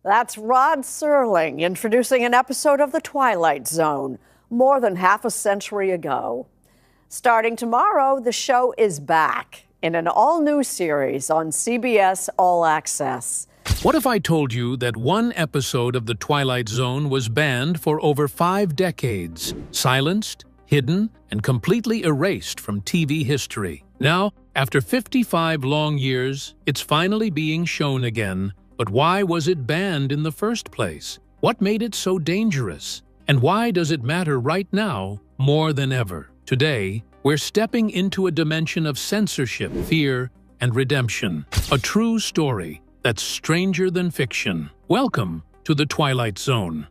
That's Rod Serling introducing an episode of The Twilight Zone more than half a century ago. Starting tomorrow, the show is back in an all-new series on CBS All Access. What if I told you that one episode of The Twilight Zone was banned for over 5 decades, silenced, hidden, and completely erased from TV history? Now, after 55 long years, it's finally being shown again. But why was it banned in the first place? What made it so dangerous? And why does it matter right now more than ever? Today, we're stepping into a dimension of censorship, fear, and redemption. A true story that's stranger than fiction. Welcome to The Twilight Zone.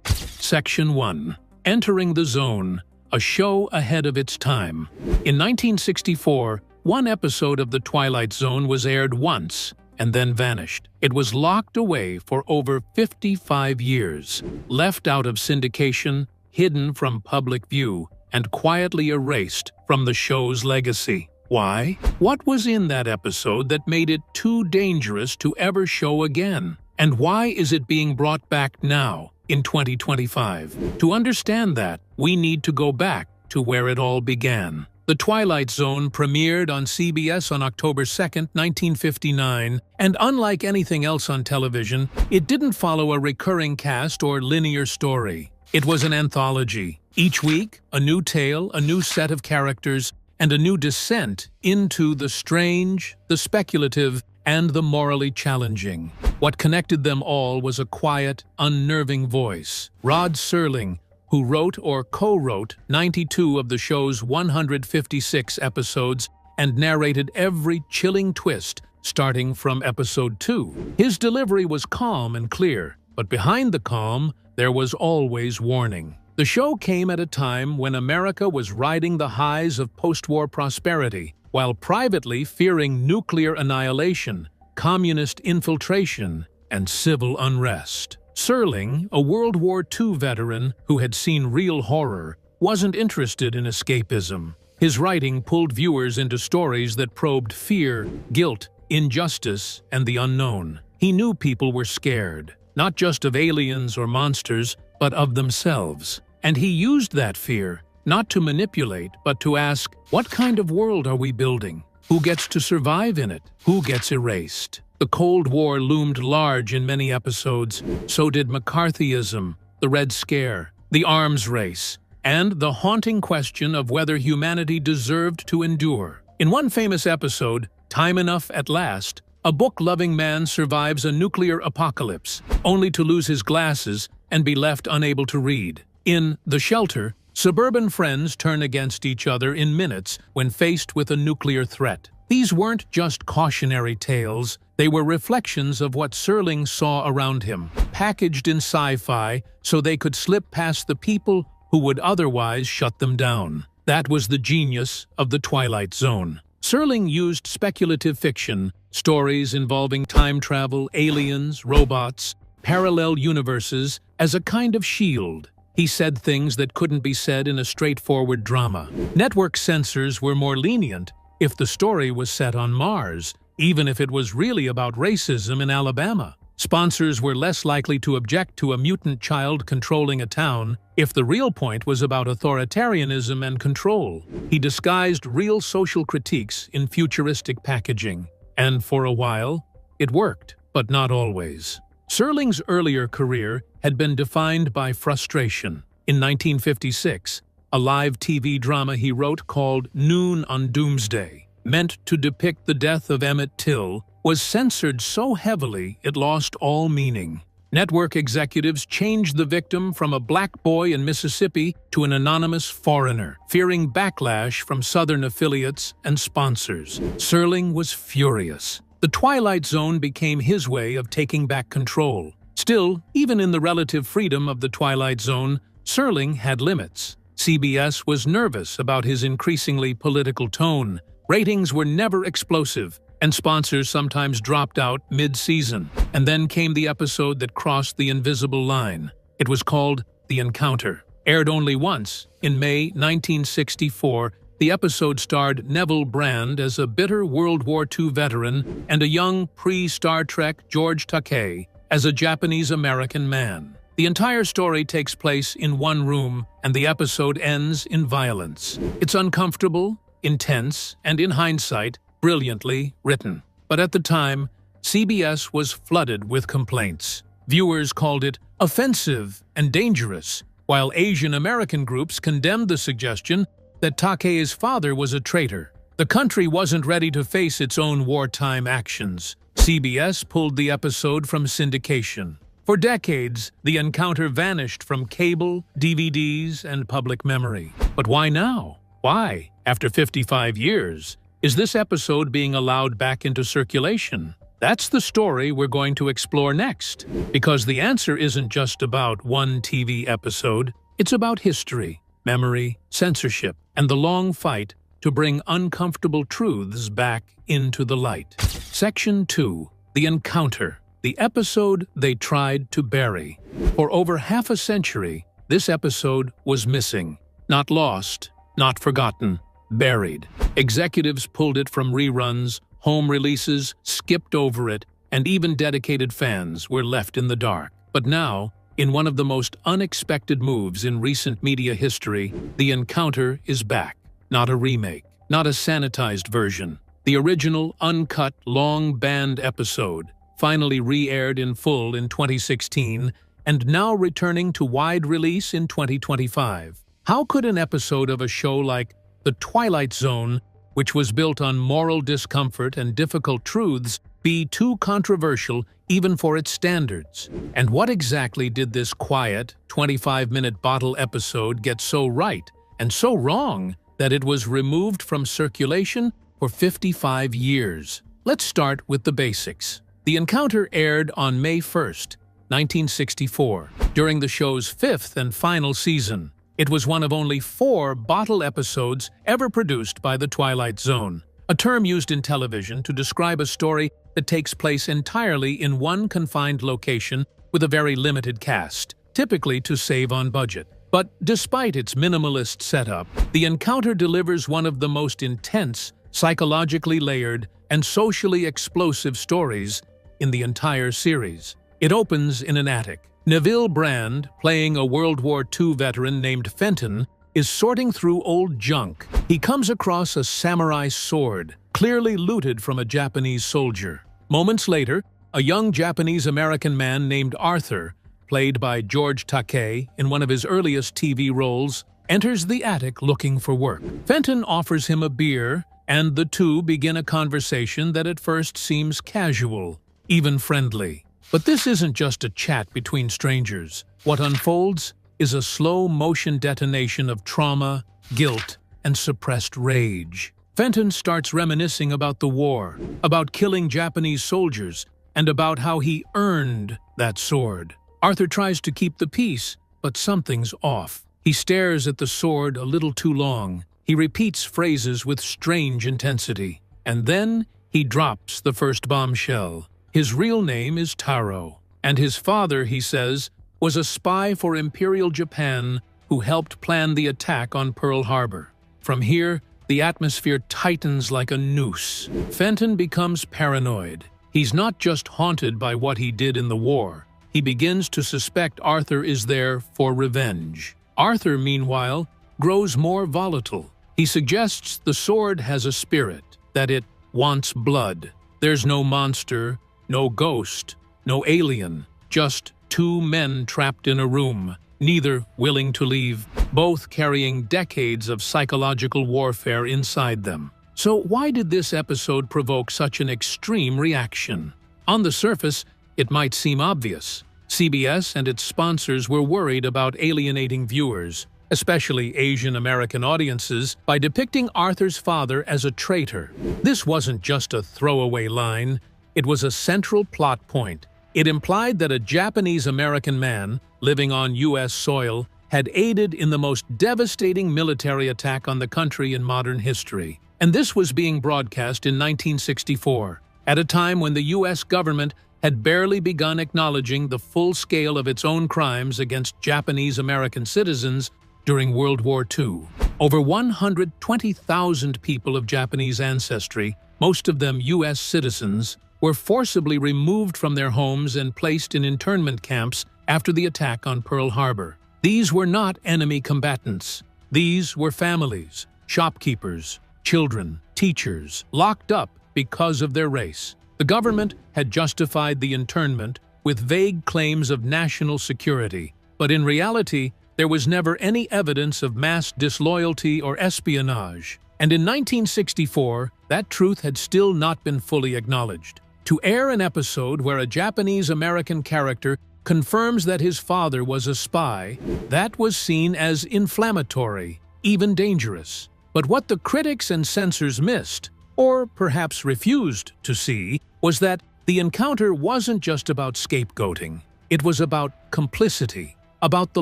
Section 1. Entering the Zone, a show ahead of its time. In 1964, one episode of The Twilight Zone was aired once and then vanished. It was locked away for over 55 years, left out of syndication, hidden from public view, and quietly erased from the show's legacy. Why? What was in that episode that made it too dangerous to ever show again? And why is it being brought back now, in 2025? To understand that, we need to go back to where it all began. The Twilight Zone premiered on CBS on October 2, 1959, and unlike anything else on television, it didn't follow a recurring cast or linear story. It was an anthology. Each week, a new tale, a new set of characters, and a new descent into the strange, the speculative, and the morally challenging. What connected them all was a quiet, unnerving voice, Rod Serling, who wrote or co-wrote 92 of the show's 156 episodes and narrated every chilling twist starting from episode 2. His delivery was calm and clear, but behind the calm, there was always warning. The show came at a time when America was riding the highs of post-war prosperity, while privately fearing nuclear annihilation, communist infiltration, and civil unrest. Serling, a World War II veteran who had seen real horror, wasn't interested in escapism. His writing pulled viewers into stories that probed fear, guilt, injustice, and the unknown. He knew people were scared, not just of aliens or monsters, but of themselves. And he used that fear, not to manipulate, but to ask, what kind of world are we building? Who gets to survive in it? Who gets erased? The Cold War loomed large in many episodes. So did McCarthyism, the Red Scare, the arms race, and the haunting question of whether humanity deserved to endure. In one famous episode, Time Enough at Last, a book-loving man survives a nuclear apocalypse, only to lose his glasses and be left unable to read. In The Shelter, suburban friends turn against each other in minutes when faced with a nuclear threat. These weren't just cautionary tales, they were reflections of what Serling saw around him, packaged in sci-fi so they could slip past the people who would otherwise shut them down. That was the genius of The Twilight Zone. Serling used speculative fiction, stories involving time travel, aliens, robots, parallel universes, as a kind of shield. He said things that couldn't be said in a straightforward drama. Network censors were more lenient if the story was set on Mars, even if it was really about racism in Alabama. Sponsors were less likely to object to a mutant child controlling a town if the real point was about authoritarianism and control. He disguised real social critiques in futuristic packaging. And for a while, it worked, but not always. Serling's earlier career had been defined by frustration. In 1956, a live TV drama he wrote called Noon on Doomsday, meant to depict the death of Emmett Till, was censored so heavily it lost all meaning. Network executives changed the victim from a black boy in Mississippi to an anonymous foreigner, fearing backlash from Southern affiliates and sponsors. Serling was furious. The Twilight Zone became his way of taking back control. Still, even in the relative freedom of The Twilight Zone, Serling had limits. CBS was nervous about his increasingly political tone. Ratings were never explosive, and sponsors sometimes dropped out mid-season. And then came the episode that crossed the invisible line. It was called The Encounter. Aired only once, in May 1964, The episode starred Neville Brand as a bitter World War II veteran and a young pre-Star Trek George Takei as a Japanese-American man. The entire story takes place in one room, and the episode ends in violence. It's uncomfortable, intense, and in hindsight, brilliantly written. But at the time, CBS was flooded with complaints. Viewers called it offensive and dangerous, while Asian American groups condemned the suggestion that Takei's father was a traitor. The country wasn't ready to face its own wartime actions. CBS pulled the episode from syndication. For decades, the encounter vanished from cable, DVDs, and public memory. But why now? Why, after 55 years, is this episode being allowed back into circulation? That's the story we're going to explore next. Because the answer isn't just about one TV episode, it's about history, memory, censorship, and the long fight to bring uncomfortable truths back into the light. Section 2. The Encounter. The episode they tried to bury. For over half a century, this episode was missing. Not lost, not forgotten, buried. Executives pulled it from reruns, home releases skipped over it, and even dedicated fans were left in the dark. But now, in one of the most unexpected moves in recent media history, The Encounter is back. Not a remake, not a sanitized version. The original, uncut, long-banned episode, finally re-aired in full in 2016, and now returning to wide release in 2025. How could an episode of a show like The Twilight Zone, which was built on moral discomfort and difficult truths, be too controversial even for its standards? And what exactly did this quiet, 25-minute bottle episode get so right and so wrong that it was removed from circulation for 55 years? Let's start with the basics. The Encounter aired on May 1st, 1964, during the show's fifth and final season. It was one of only 4 bottle episodes ever produced by the Twilight Zone, a term used in television to describe a story that takes place entirely in one confined location with a very limited cast, typically to save on budget. But despite its minimalist setup, The Encounter delivers one of the most intense, psychologically layered, and socially explosive stories in the entire series. It opens in an attic. Neville Brand, playing a World War II veteran named Fenton, is sorting through old junk. He comes across a samurai sword, clearly looted from a Japanese soldier. Moments later, a young Japanese-American man named Arthur, played by George Takei in one of his earliest TV roles, enters the attic looking for work. Fenton offers him a beer, and the two begin a conversation that at first seems casual, even friendly. But this isn't just a chat between strangers. What unfolds is a slow-motion detonation of trauma, guilt, and suppressed rage. Fenton starts reminiscing about the war, about killing Japanese soldiers, and about how he earned that sword. Arthur tries to keep the peace, but something's off. He stares at the sword a little too long. He repeats phrases with strange intensity. And then he drops the first bombshell. His real name is Taro, and his father, he says, was a spy for Imperial Japan who helped plan the attack on Pearl Harbor. From here, the atmosphere tightens like a noose. Fenton becomes paranoid. He's not just haunted by what he did in the war. He begins to suspect Arthur is there for revenge. Arthur, meanwhile, grows more volatile. He suggests the sword has a spirit, that it wants blood. There's no monster, no ghost, no alien, just 2 men trapped in a room, neither willing to leave, both carrying decades of psychological warfare inside them. So why did this episode provoke such an extreme reaction? On the surface, it might seem obvious. CBS and its sponsors were worried about alienating viewers, especially Asian American audiences, by depicting Arthur's father as a traitor. This wasn't just a throwaway line. It was a central plot point. It implied that a Japanese-American man living on U.S. soil had aided in the most devastating military attack on the country in modern history. And this was being broadcast in 1964, at a time when the U.S. government had barely begun acknowledging the full scale of its own crimes against Japanese-American citizens during World War II. Over 120,000 people of Japanese ancestry, most of them U.S. citizens, were forcibly removed from their homes and placed in internment camps after the attack on Pearl Harbor. These were not enemy combatants. These were families, shopkeepers, children, teachers, locked up because of their race. The government had justified the internment with vague claims of national security, but in reality, there was never any evidence of mass disloyalty or espionage. And in 1964, that truth had still not been fully acknowledged. To air an episode where a Japanese-American character confirms that his father was a spy, that was seen as inflammatory, even dangerous. But what the critics and censors missed, or perhaps refused to see, was that the encounter wasn't just about scapegoating. It was about complicity, about the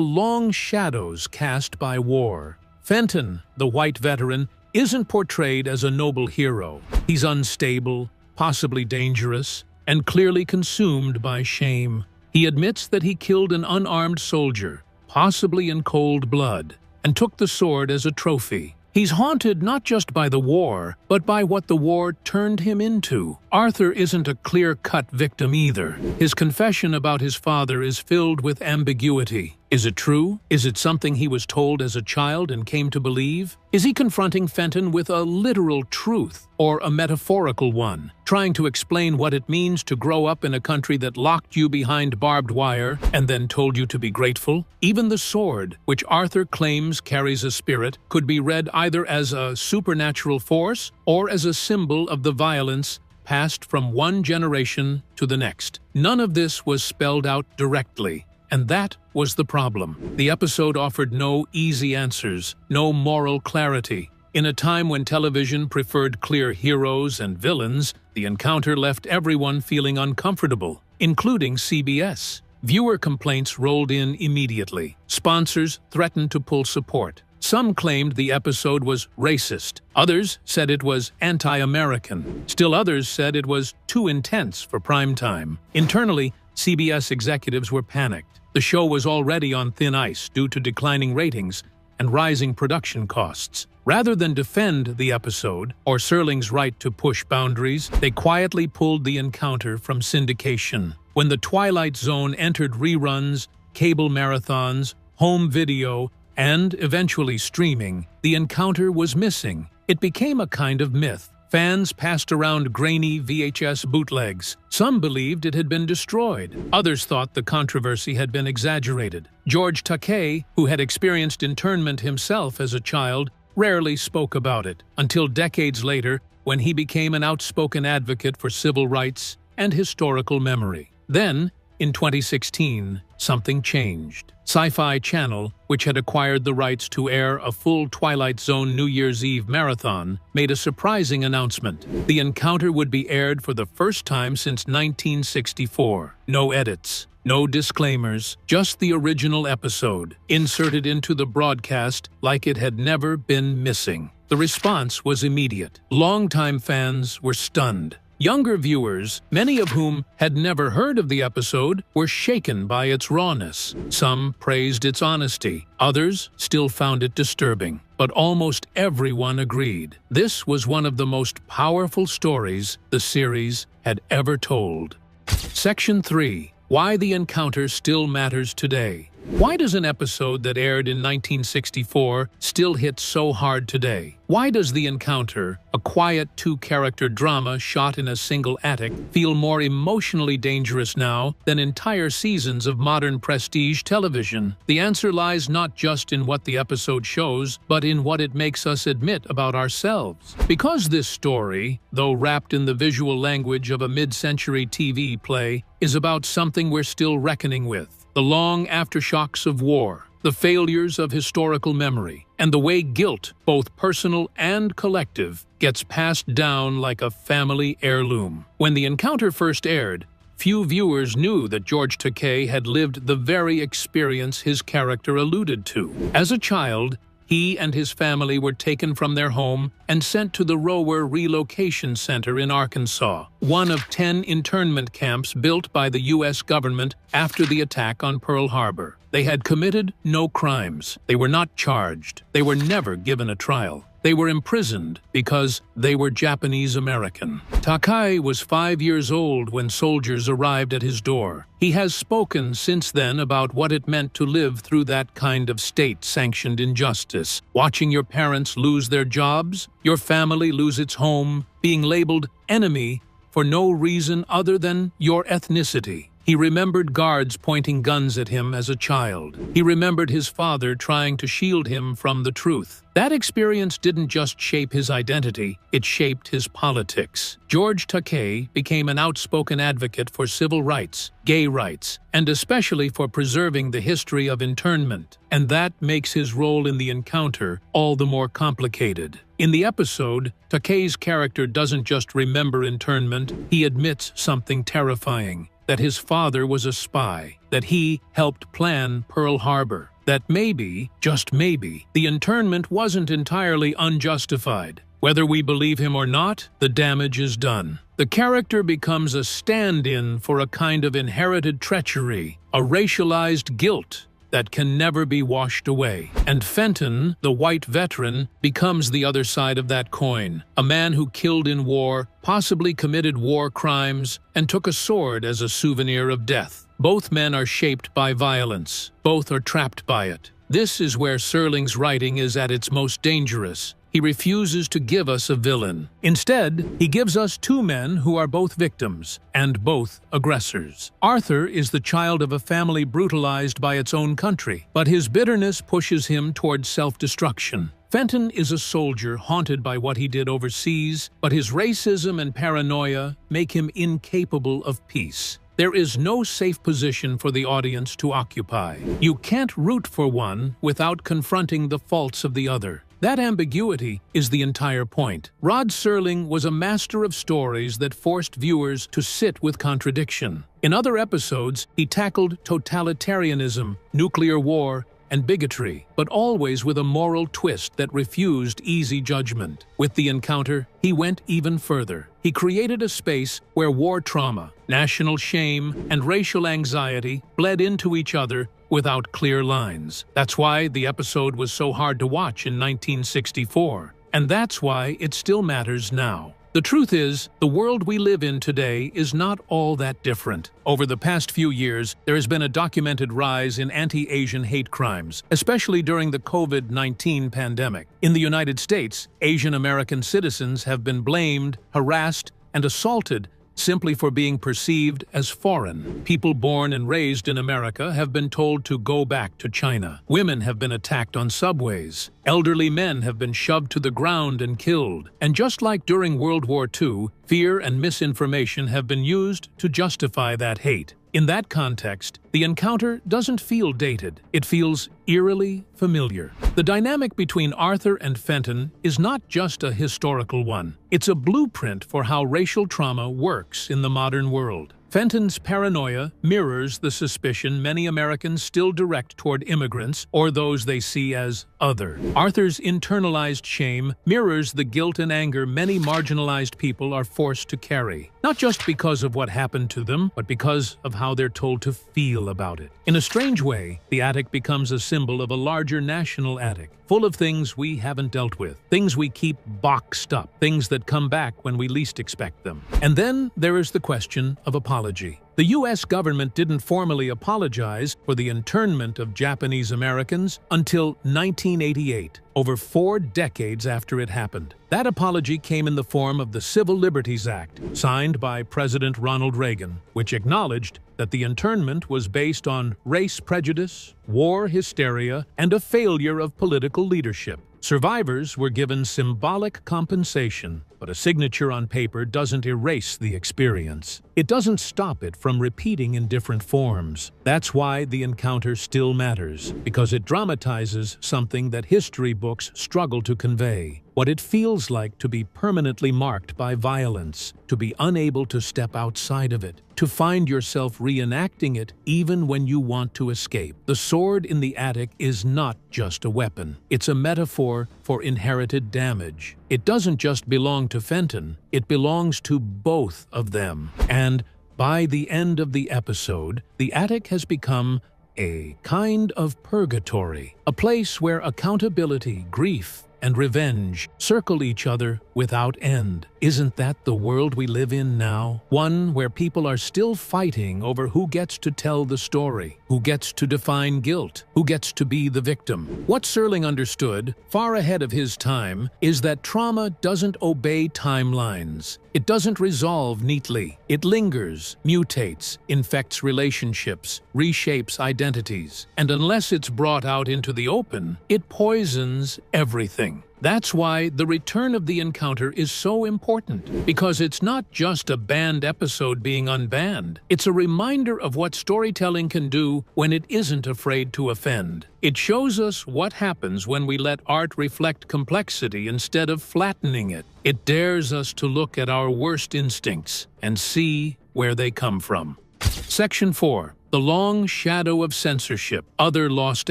long shadows cast by war. Fenton, the white veteran, isn't portrayed as a noble hero. He's unstable, possibly dangerous, and clearly consumed by shame. He admits that he killed an unarmed soldier, possibly in cold blood, and took the sword as a trophy. He's haunted not just by the war, but by what the war turned him into. Arthur isn't a clear-cut victim either. His confession about his father is filled with ambiguity. Is it true? Is it something he was told as a child and came to believe? Is he confronting Fenton with a literal truth or a metaphorical one, trying to explain what it means to grow up in a country that locked you behind barbed wire and then told you to be grateful? Even the sword, which Arthur claims carries a spirit, could be read either as a supernatural force or as a symbol of the violence passed from one generation to the next. None of this was spelled out directly. And that was the problem. The episode offered no easy answers, no moral clarity. In a time when television preferred clear heroes and villains, the encounter left everyone feeling uncomfortable, including CBS. Viewer complaints rolled in immediately. Sponsors threatened to pull support. Some claimed the episode was racist. Others said it was anti-American. Still others said it was too intense for prime time. Internally, CBS executives were panicked. The show was already on thin ice due to declining ratings and rising production costs. Rather than defend the episode, or Serling's right to push boundaries, they quietly pulled the encounter from syndication. When the Twilight Zone entered reruns, cable marathons, home video, and eventually streaming, the encounter was missing. It became a kind of myth. Fans passed around grainy VHS bootlegs. Some believed it had been destroyed. Others thought the controversy had been exaggerated. George Takei, who had experienced internment himself as a child, rarely spoke about it, until decades later when he became an outspoken advocate for civil rights and historical memory. Then, in 2016, something changed. Sci-Fi Channel, which had acquired the rights to air a full Twilight Zone New Year's Eve marathon, made a surprising announcement. The encounter would be aired for the first time since 1964. No edits, no disclaimers, just the original episode, inserted into the broadcast like it had never been missing. The response was immediate. Longtime fans were stunned. Younger viewers, many of whom had never heard of the episode, were shaken by its rawness. Some praised its honesty. Others still found it disturbing. But almost everyone agreed. This was one of the most powerful stories the series had ever told. Section 3. Why the encounter still matters today. Why does an episode that aired in 1964 still hit so hard today? Why does The Encounter, a quiet two-character drama shot in a single attic, feel more emotionally dangerous now than entire seasons of modern prestige television? The answer lies not just in what the episode shows, but in what it makes us admit about ourselves. Because this story, though wrapped in the visual language of a mid-century TV play, is about something we're still reckoning with. The long aftershocks of war, the failures of historical memory, and the way guilt, both personal and collective, gets passed down like a family heirloom. When The Encounter first aired, few viewers knew that George Takei had lived the very experience his character alluded to. As a child, He and his family were taken from their home and sent to the Rower Relocation Center in Arkansas, one of 10 internment camps built by the U.S. government after the attack on Pearl Harbor. They had committed no crimes. They were not charged. They were never given a trial. They were imprisoned because they were Japanese American. Takai was 5 years old when soldiers arrived at his door. He has spoken since then about what it meant to live through that kind of state-sanctioned injustice. Watching your parents lose their jobs, your family lose its home, being labeled enemy for no reason other than your ethnicity. He remembered guards pointing guns at him as a child. He remembered his father trying to shield him from the truth. That experience didn't just shape his identity, it shaped his politics. George Takei became an outspoken advocate for civil rights, gay rights, and especially for preserving the history of internment. And that makes his role in the encounter all the more complicated. In the episode, Takei's character doesn't just remember internment, he admits something terrifying. That his father was a spy, that he helped plan Pearl Harbor, that maybe, just maybe, the internment wasn't entirely unjustified. Whether we believe him or not, the damage is done. The character becomes a stand-in for a kind of inherited treachery, a racialized guilt that can never be washed away. And Fenton, the white veteran, becomes the other side of that coin. A man who killed in war, possibly committed war crimes, and took a sword as a souvenir of death. Both men are shaped by violence. Both are trapped by it. This is where Serling's writing is at its most dangerous. He refuses to give us a villain. Instead, he gives us two men who are both victims and both aggressors. Arthur is the child of a family brutalized by its own country, but his bitterness pushes him towards self-destruction. Fenton is a soldier haunted by what he did overseas, but his racism and paranoia make him incapable of peace. There is no safe position for the audience to occupy. You can't root for one without confronting the faults of the other. That ambiguity is the entire point. Rod Serling was a master of stories that forced viewers to sit with contradiction. In other episodes, he tackled totalitarianism, nuclear war, and bigotry, but always with a moral twist that refused easy judgment. With The Encounter, he went even further. He created a space where war trauma, national shame, and racial anxiety bled into each other without clear lines. That's why the episode was so hard to watch in 1964, and that's why it still matters now. The truth is, the world we live in today is not all that different. Over the past few years, there has been a documented rise in anti-Asian hate crimes, especially during the COVID-19 pandemic. In the United States, Asian American citizens have been blamed, harassed, and assaulted simply for being perceived as foreign. People born and raised in America have been told to go back to China. Women have been attacked on subways. Elderly men have been shoved to the ground and killed. And just like during World War II, fear and misinformation have been used to justify that hate. In that context, The Encounter doesn't feel dated. It feels eerily familiar. The dynamic between Arthur and Fenton is not just a historical one. It's a blueprint for how racial trauma works in the modern world. Fenton's paranoia mirrors the suspicion many Americans still direct toward immigrants or those they see as other. Arthur's internalized shame mirrors the guilt and anger many marginalized people are forced to carry, not just because of what happened to them, but because of how they're told to feel about it. In a strange way, the attic becomes a symbol of a larger national attic, full of things we haven't dealt with, things we keep boxed up, things that come back when we least expect them. And then there is the question of apology. The U.S. government didn't formally apologize for the internment of Japanese Americans until 1988, over 4 decades after it happened. That apology came in the form of the Civil Liberties Act, signed by President Ronald Reagan, which acknowledged that the internment was based on race prejudice, war hysteria, and a failure of political leadership. Survivors were given symbolic compensation, But a signature on paper doesn't erase the experience. It doesn't stop it from repeating in different forms. That's why the encounter still matters, because it dramatizes something that history books struggle to convey. What it feels like to be permanently marked by violence, to be unable to step outside of it, to find yourself reenacting it even when you want to escape. The sword in the attic is not just a weapon. It's a metaphor for inherited damage. It doesn't just belong to Fenton, it belongs to both of them. And by the end of the episode, the attic has become a kind of purgatory, a place where accountability, grief, and revenge circle each other without end. Isn't that the world we live in now? One where people are still fighting over who gets to tell the story, who gets to define guilt, who gets to be the victim. What Serling understood, far ahead of his time, is that trauma doesn't obey timelines. It doesn't resolve neatly. It lingers, mutates, infects relationships, reshapes identities, and unless it's brought out into the open, it poisons everything. That's why the return of the encounter is so important, because it's not just a banned episode being unbanned. It's a reminder of what storytelling can do when it isn't afraid to offend. It shows us what happens when we let art reflect complexity instead of flattening it. It dares us to look at our worst instincts and see where they come from. Section 4. The Long Shadow of Censorship, Other Lost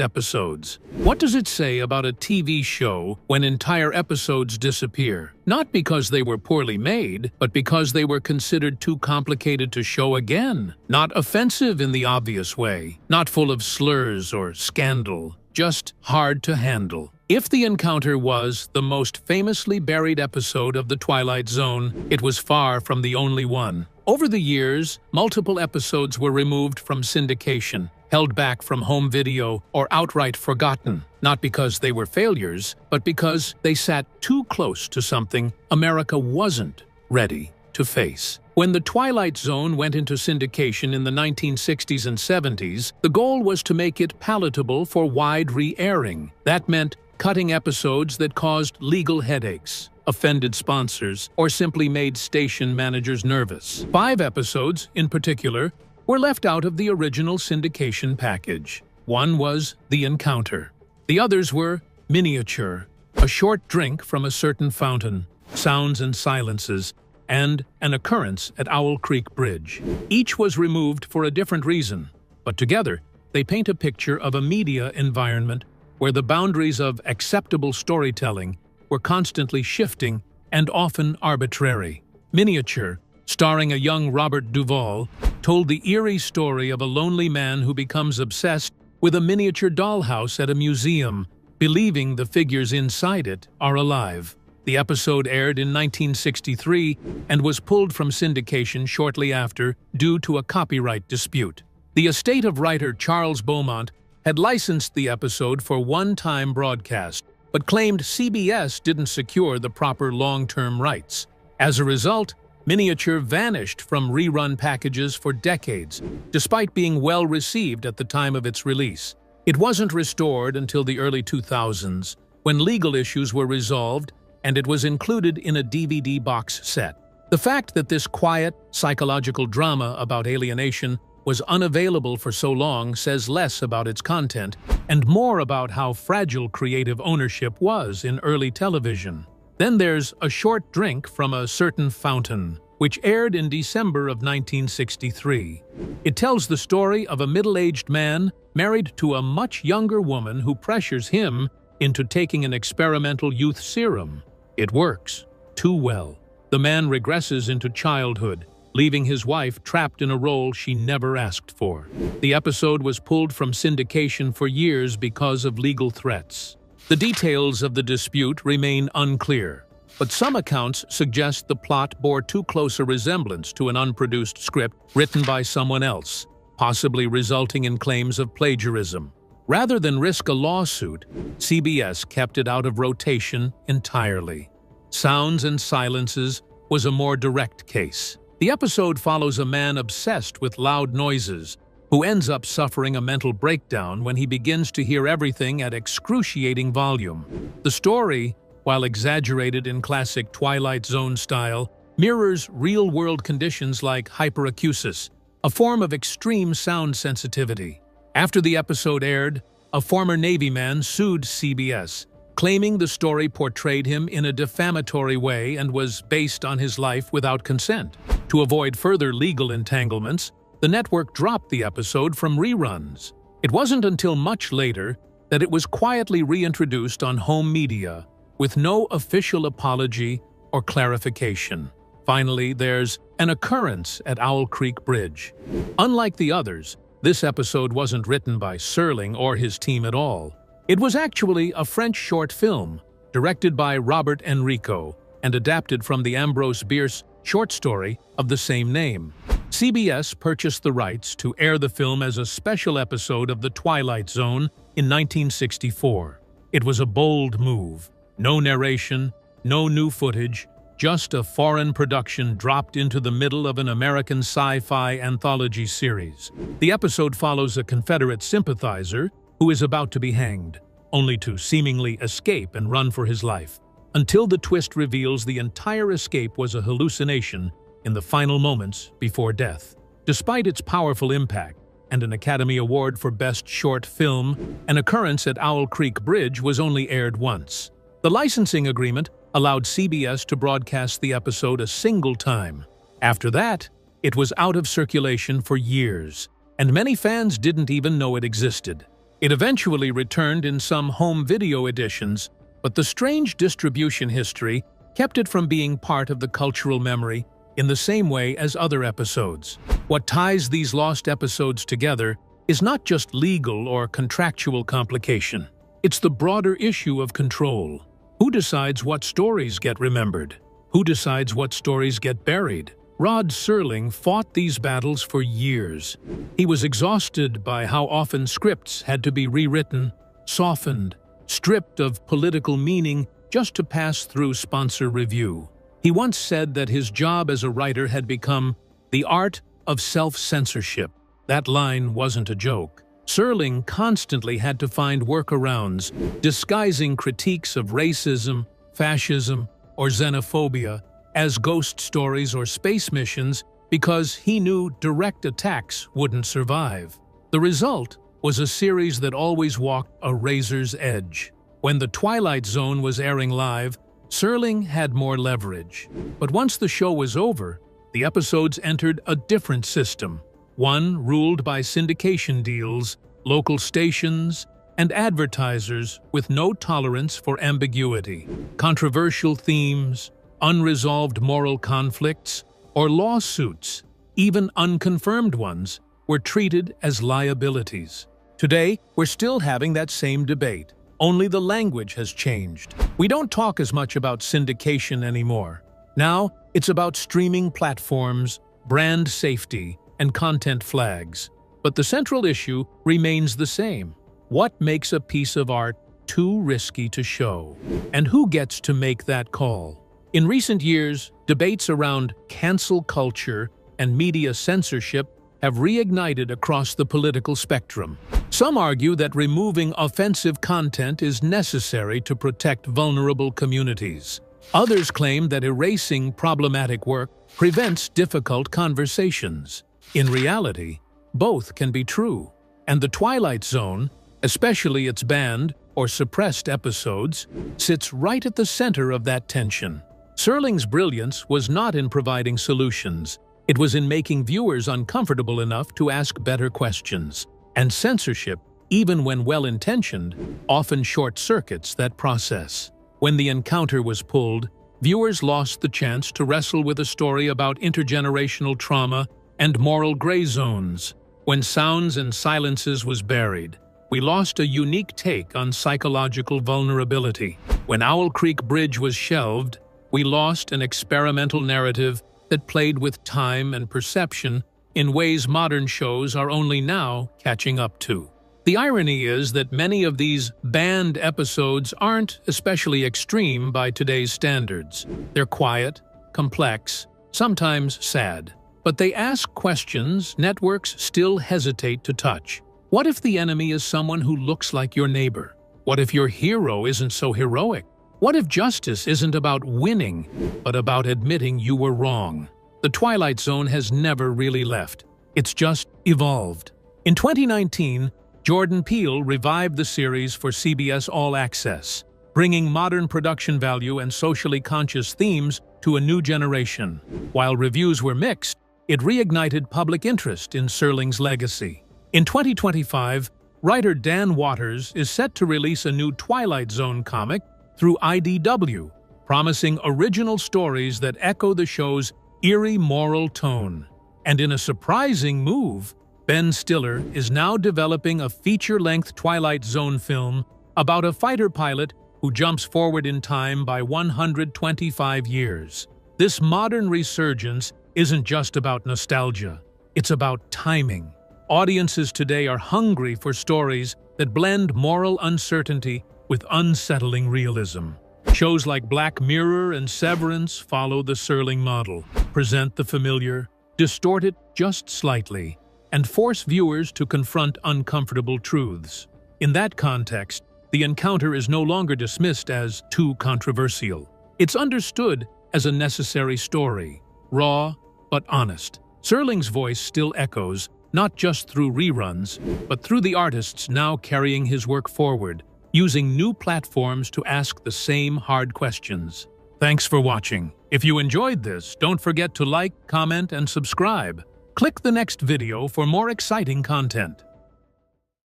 Episodes. What does it say about a TV show when entire episodes disappear? Not because they were poorly made, but because they were considered too complicated to show again. Not offensive in the obvious way, not full of slurs or scandal, just hard to handle. If the encounter was the most famously buried episode of The Twilight Zone, it was far from the only one. Over the years, multiple episodes were removed from syndication, held back from home video, or outright forgotten, not because they were failures, but because they sat too close to something America wasn't ready to face. When The Twilight Zone went into syndication in the 1960s and 70s, the goal was to make it palatable for wide re-airing. That meant cutting episodes that caused legal headaches, offended sponsors, or simply made station managers nervous. 5 episodes, in particular, were left out of the original syndication package. One was The Encounter. The others were Miniature, A Short Drink from a Certain Fountain, Sounds and Silences, and An Occurrence at Owl Creek Bridge. Each was removed for a different reason, but together they paint a picture of a media environment where the boundaries of acceptable storytelling were constantly shifting and often arbitrary. Miniature, starring a young Robert Duvall, told the eerie story of a lonely man who becomes obsessed with a miniature dollhouse at a museum, believing the figures inside it are alive. The episode aired in 1963 and was pulled from syndication shortly after due to a copyright dispute. The estate of writer Charles Beaumont had licensed the episode for one-time broadcast, but claimed CBS didn't secure the proper long-term rights. As a result, Miniature vanished from rerun packages for decades, despite being well received at the time of its release. It wasn't restored until the early 2000s, when legal issues were resolved and it was included in a DVD box set. The fact that this quiet, psychological drama about alienation was unavailable for so long says less about its content and more about how fragile creative ownership was in early television. Then there's A Short Drink from a Certain Fountain, which aired in December of 1963. It tells the story of a middle-aged man married to a much younger woman who pressures him into taking an experimental youth serum. It works too well. The man regresses into childhood, leaving his wife trapped in a role she never asked for. The episode was pulled from syndication for years because of legal threats. The details of the dispute remain unclear, but some accounts suggest the plot bore too close a resemblance to an unproduced script written by someone else, possibly resulting in claims of plagiarism. Rather than risk a lawsuit, CBS kept it out of rotation entirely. Sounds and Silences was a more direct case. The episode follows a man obsessed with loud noises who ends up suffering a mental breakdown when he begins to hear everything at excruciating volume. The story while exaggerated in classic Twilight Zone style, mirrors real-world conditions like hyperacusis, a form of extreme sound sensitivity. After the episode aired, a former Navy man sued CBS, claiming the story portrayed him in a defamatory way and was based on his life without consent. To avoid further legal entanglements, the network dropped the episode from reruns. It wasn't until much later that it was quietly reintroduced on home media, with no official apology or clarification. Finally, there's an occurrence at Owl Creek Bridge. Unlike the others, this episode wasn't written by Serling or his team at all. It was actually a French short film, directed by Robert Enrico, and adapted from the Ambrose Bierce short story of the same name. CBS purchased the rights to air the film as a special episode of The Twilight Zone in 1964. It was a bold move. No narration, no new footage, just a foreign production dropped into the middle of an American sci-fi anthology series. The episode follows a Confederate sympathizer who is about to be hanged, only to seemingly escape and run for his life, until the twist reveals the entire escape was a hallucination in the final moments before death. Despite its powerful impact and an Academy Award for Best Short Film, an occurrence at Owl Creek Bridge was only aired once. The licensing agreement allowed CBS to broadcast the episode a single time. After that, it was out of circulation for years, and many fans didn't even know it existed. It eventually returned in some home video editions, but the strange distribution history kept it from being part of the cultural memory in the same way as other episodes. What ties these lost episodes together is not just legal or contractual complication. It's the broader issue of control. Who decides what stories get remembered? Who decides what stories get buried? Rod Serling fought these battles for years. He was exhausted by how often scripts had to be rewritten, softened, stripped of political meaning just to pass through sponsor review. He once said that his job as a writer had become the art of self-censorship. That line wasn't a joke. Serling constantly had to find workarounds, disguising critiques of racism, fascism, or xenophobia as ghost stories or space missions because he knew direct attacks wouldn't survive. The result was a series that always walked a razor's edge. When The Twilight Zone was airing live, Serling had more leverage. But once the show was over, the episodes entered a different system. One ruled by syndication deals, local stations, and advertisers with no tolerance for ambiguity. Controversial themes, unresolved moral conflicts, or lawsuits, even unconfirmed ones, were treated as liabilities. Today, we're still having that same debate, only the language has changed. We don't talk as much about syndication anymore. Now, it's about streaming platforms, brand safety, and content flags. But the central issue remains the same. What makes a piece of art too risky to show? And who gets to make that call? In recent years, debates around cancel culture and media censorship have reignited across the political spectrum. Some argue that removing offensive content is necessary to protect vulnerable communities. Others claim that erasing problematic work prevents difficult conversations. In reality, both can be true, and The Twilight Zone, especially its banned or suppressed episodes, sits right at the center of that tension. Serling's brilliance was not in providing solutions. It was in making viewers uncomfortable enough to ask better questions. And censorship, even when well-intentioned, often short-circuits that process. When the encounter was pulled, viewers lost the chance to wrestle with a story about intergenerational trauma and moral gray zones. When sounds and silences was buried, we lost a unique take on psychological vulnerability. When Owl Creek Bridge was shelved, we lost an experimental narrative that played with time and perception in ways modern shows are only now catching up to. The irony is that many of these banned episodes aren't especially extreme by today's standards. They're quiet, complex, sometimes sad. But they ask questions networks still hesitate to touch. What if the enemy is someone who looks like your neighbor? What if your hero isn't so heroic? What if justice isn't about winning, but about admitting you were wrong? The Twilight Zone has never really left. It's just evolved. In 2019, Jordan Peele revived the series for CBS All Access, bringing modern production value and socially conscious themes to a new generation. While reviews were mixed, it reignited public interest in Serling's legacy. In 2025, writer Dan Watters is set to release a new Twilight Zone comic through IDW, promising original stories that echo the show's eerie moral tone. And in a surprising move, Ben Stiller is now developing a feature-length Twilight Zone film about a fighter pilot who jumps forward in time by 125 years. This modern resurgence isn't just about nostalgia, it's about timing. Audiences today are hungry for stories that blend moral uncertainty with unsettling realism. Shows like Black Mirror and Severance follow the Serling model, present the familiar, distort it just slightly, and force viewers to confront uncomfortable truths. In that context, the encounter is no longer dismissed as too controversial. It's understood as a necessary story, raw but honest. Serling's voice still echoes, not just through reruns, but through the artists now carrying his work forward, using new platforms to ask the same hard questions. Thanks for watching. If you enjoyed this, don't forget to like, comment, and subscribe. Click the next video for more exciting content.